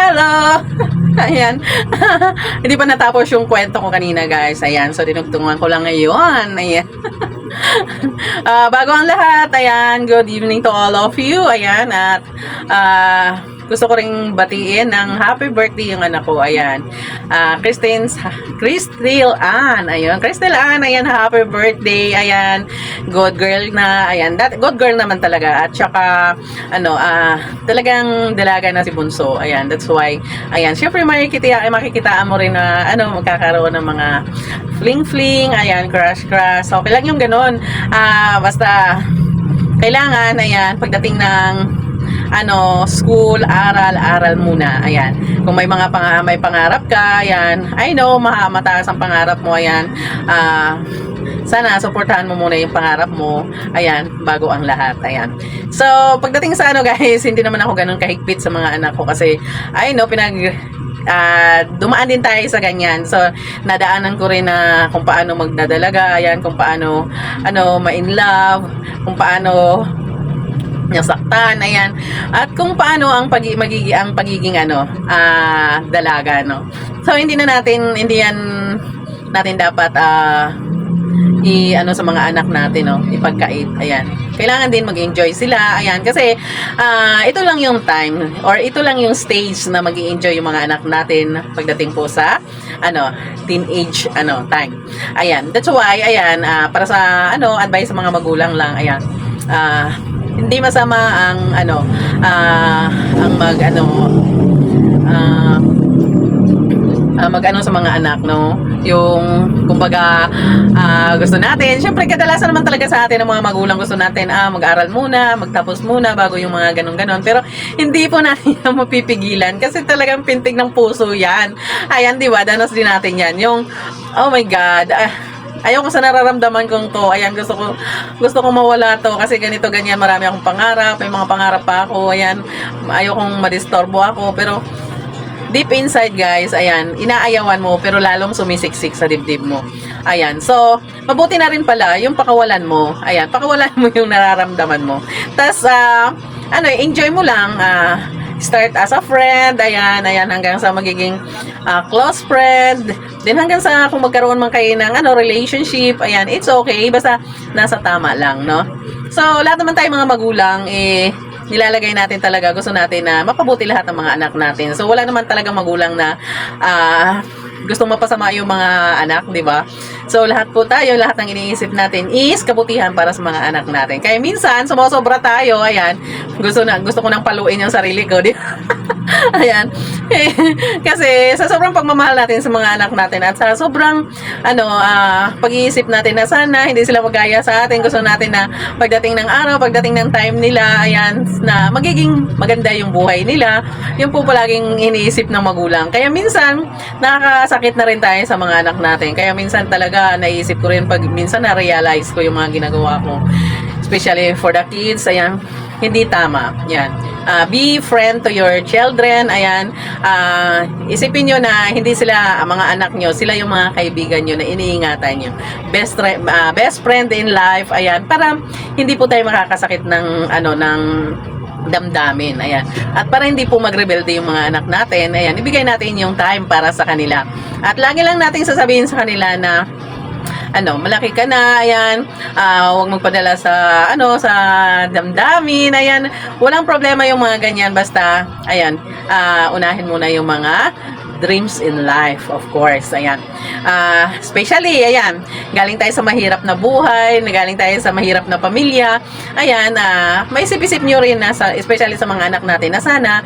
Hello! Ayan. Hindi pa natapos yung kwento ko kanina, guys. Ayan. So, dinugtungan ko lang ngayon. Ayan. Bago ang lahat, ayan. Good evening to all of you. Ayan. At, gusto ko ring batiin ng happy birthday yung anak ko. Ayan. Crystal Ann. Ayan. Crystal Ann. Ayan. Happy birthday. Ayan. Good girl na. Ayan. Good girl naman talaga. At saka, talagang dalaga na si Bunso. Ayan. That's why, ayan. Siyempre, makikitaan mo rin na, magkakaroon ng mga fling-fling. Ayan. Crush-crush. Okay lang yung ganun. Basta, kailangan, ayan, pagdating ng school, aral muna. Ayan. Kung may may pangarap ka, ayan. I know, mataas ang pangarap mo, ayan. Sana suportahan mo muna yung pangarap mo, ayan, bago ang lahat, ayan. So, pagdating sa guys, hindi naman ako ganun kahigpit sa mga anak ko kasi, I know, dumaan din tayo sa ganyan. So, nadaanan ko rin na kung paano magdadalaga, ayan, kung paano, ma-in love, kung paano nasaktan, ayan. At kung paano ang pagiging dalaga, no. So hindi yan natin dapat sa mga anak natin, no, ipagkait, ayan. Kailangan din mag-enjoy sila, ayan, kasi ito lang yung time or ito lang yung stage na mag-enjoy yung mga anak natin pagdating po sa teenage time. Ayan, that's why, ayan, para sa advice sa mga magulang lang, ayan. Hindi masama ang sa mga anak, no, yung kumbaga gusto natin, syempre kadalasan naman talaga sa atin ng mga magulang, gusto natin mag-aral muna, magtapos muna bago yung mga ganun-ganon, pero hindi po natin yan mapipigilan kasi talagang pintig ng puso yan. Ayan, di ba, danas din natin yan, yung oh my God, ayoko sa nararamdaman kong to. Ayan, gusto ko mawala to kasi ganito, ganyan. Marami akong pangarap. May mga pangarap pa ako. Ayan, ayokong madistorbo ako. Pero, deep inside, guys, ayan, inaayawan mo pero lalong sumisiksik sa dibdib mo. Ayan, so, mabuti na rin pala yung pakawalan mo. Ayan, pakawalan mo yung nararamdaman mo. Tas, enjoy mo lang. Start as a friend, ayan, hanggang sa magiging close friend, then hanggang sa kung magkaroon man kayo ng relationship, ayan, it's okay, basta nasa tama lang, no? So, lahat naman tayo mga magulang, nilalagay natin talaga, gusto natin na mapabuti lahat ng mga anak natin. So, wala naman talaga magulang na gustong mapasama yung mga anak, di ba? So, lahat po tayo, lahat ng iniisip natin is kabutihan para sa mga anak natin. Kaya minsan, sumosobra tayo, ayan, gusto ko nang paluin yung sarili ko, di ba? Ayan. Kasi sa sobrang pagmamahal natin sa mga anak natin at sa sobrang pag-iisip natin na sana hindi sila magaya sa atin, gusto natin na pagdating ng araw, pagdating ng time nila, ayan, na magiging maganda yung buhay nila, yung po palaging iniisip ng magulang. Kaya minsan nakakasakit na rin tayo sa mga anak natin. Kaya minsan talaga naisip ko rin pag minsan na-realize ko yung mga ginagawa ko, especially for the kids, ayan, hindi tama. Yan. Be friend to your children. Ayan. Isipin nyo na hindi sila mga anak nyo, sila yung mga kaibigan nyo na iniingatan nyo. Best friend in life. Ayan. Para hindi po tayo makakasakit ng ng damdamin. Ayan. At para hindi po magrebelde yung mga anak natin, ayan, ibigay natin yung time para sa kanila. At lagi lang natin sasabihin sa kanila na malaki ka na, ayan, huwag magpadala sa sa damdamin, ayan, walang problema yung mga ganyan, basta, ayan, unahin muna yung mga dreams in life, of course, ayan. Especially, ayan, galing tayo sa mahirap na buhay, galing tayo sa mahirap na pamilya, ayan, maisip-isip nyo rin na, especially sa mga anak natin, na sana,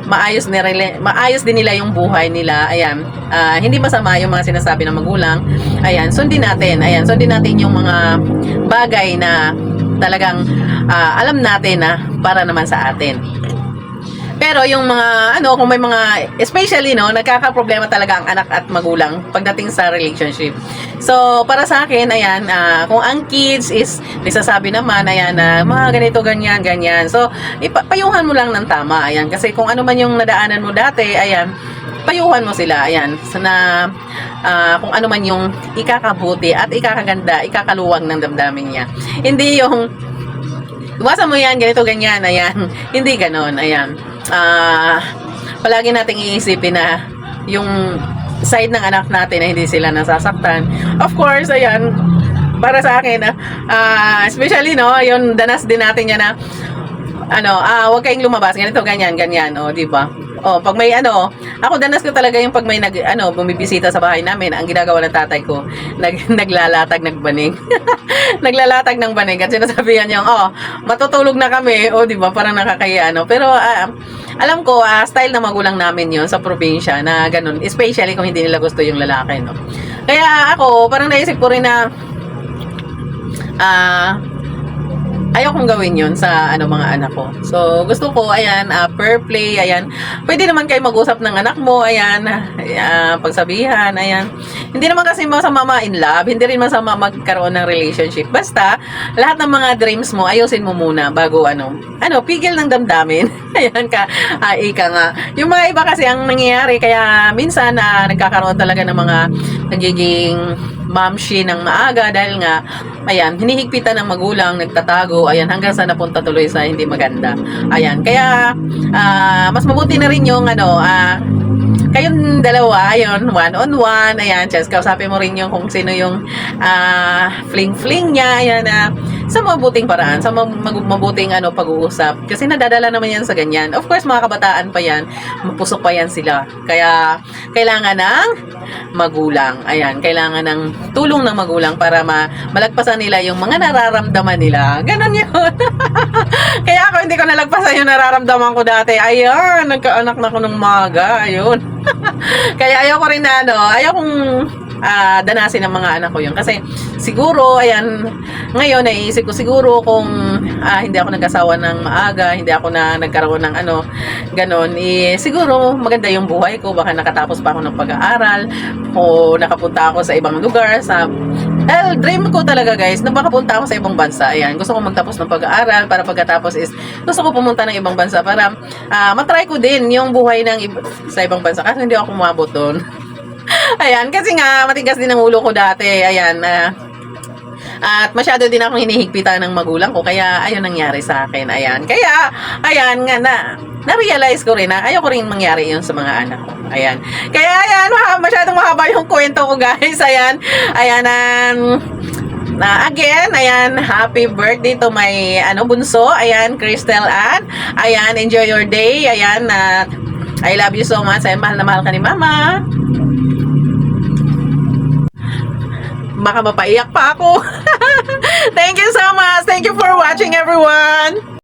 maayos din nila yung buhay nila, ayan. Hindi masama yung mga sinasabi ng magulang, ayan, sundin natin yung mga bagay na talagang alam natin na para naman sa atin. Pero yung mga, kung may mga, especially, nagkakaproblema talaga ang anak at magulang pagdating sa relationship. So, para sa akin, ayan, kung ang kids is, nagsasabi naman, ayan, mga ganito, ganyan. So, payuhan mo lang ng tama, ayan. Kasi kung ano man yung nadaanan mo dati, ayan, payuhan mo sila, ayan. So, na, kung ano man yung ikakabuti at ikakaganda, ikakaluwag ng damdamin niya. Hindi yung, iwasan mo yan, ganito, ganyan, ayan. Hindi ganon, ayan. palagi nating iisipin na yung side ng anak natin na hindi sila nasasaktan. Of course, ayan, para sa akin, especially, no, yung danas din natin yan na, huwag kayong lumabas, ganito, ganyan, di ba? Pag may ako danas ko talaga yung pag may bumibisita sa bahay namin, ang ginagawa ng tatay ko, naglalatag ng banig. Naglalatag ng banig at sinasabihan niya, matutulog na kami, di ba? Parang nakakaya, Pero, alam ko, style na magulang namin yon sa probinsya na ganun, especially kung hindi nila gusto yung lalaki, no? Kaya ako, parang naisip ko rin na, ayaw kong gawin yun sa mga anak ko. So, gusto ko, ayan, fair play, ayan. Pwede naman kayo mag-usap ng anak mo, ayan, pagsabihan, ayan. Hindi naman kasi masama in love, hindi rin masama magkaroon ng relationship. Basta, lahat ng mga dreams mo, ayusin mo muna bago, pigil ng damdamin. Ayan ka, ika nga. Yung mga iba kasi ang nangyayari, kaya minsan nagkakaroon talaga ng mga nagiging mamshi ng maaga dahil nga, ayan, hinihigpitan ng magulang, nagtatago, ayan, hanggang sa napunta tuloy sa hindi maganda. Ayan, kaya, mas mabuti na rin yung, kayong dalawa, ayun, one-on-one, ayan, just kausapin mo rin yung kung sino yung fling-fling niya, ayan, sa mabuting paraan, sa mabuting pag-uusap. Kasi nadadala naman yan sa ganyan. Of course, mga kabataan pa yan, mapusok pa yan sila. Kaya, kailangan ng magulang. Ayan, kailangan ng tulong ng magulang para malagpasan nila yung mga nararamdaman nila. Ganon yun. Kaya ako hindi ko nalagpasan yung nararamdaman ko dati. Ayan, nagkaanak na ako ng maga. Ayun. Kaya ayaw ko rin ayaw kong danasin ng mga anak ko yun. Kasi siguro, ayan, ngayon naiisip ko siguro kung hindi ako nagkasawa ng maaga, hindi ako na nagkaroon ng ganon, siguro maganda yung buhay ko. Baka nakatapos pa ako ng pag-aaral o nakapunta ako sa ibang lugar. Dream ko talaga, guys, na makapunta ako sa ibang bansa. Ayan, gusto ko magtapos ng pag-aaral para pagkatapos gusto ko pumunta ng ibang bansa para matry ko din yung buhay sa ibang bansa. Kasi hindi ako kumabot doon. Ayan, kasi nga matigas din ang ulo ko dati. Ayan, at masyado din akong hinihigpitan ng magulang ko, kaya ayun nangyari sa akin. Ayan, kaya ayan nga na-realize ko rin na ayoko rin mangyari yun sa mga anak ko. Ayan, kaya ayan, masyadong mahaba yung kwento ko, guys. Ayan, again, ayan, happy birthday to my bunso. Ayan, Crystal Ann. Ayan, enjoy your day. Ayan, I love you so much. Ayan, mahal na mahal ka ni Mama. Baka mapaiyak pa ako. Thank you so much. Thank you for watching, everyone.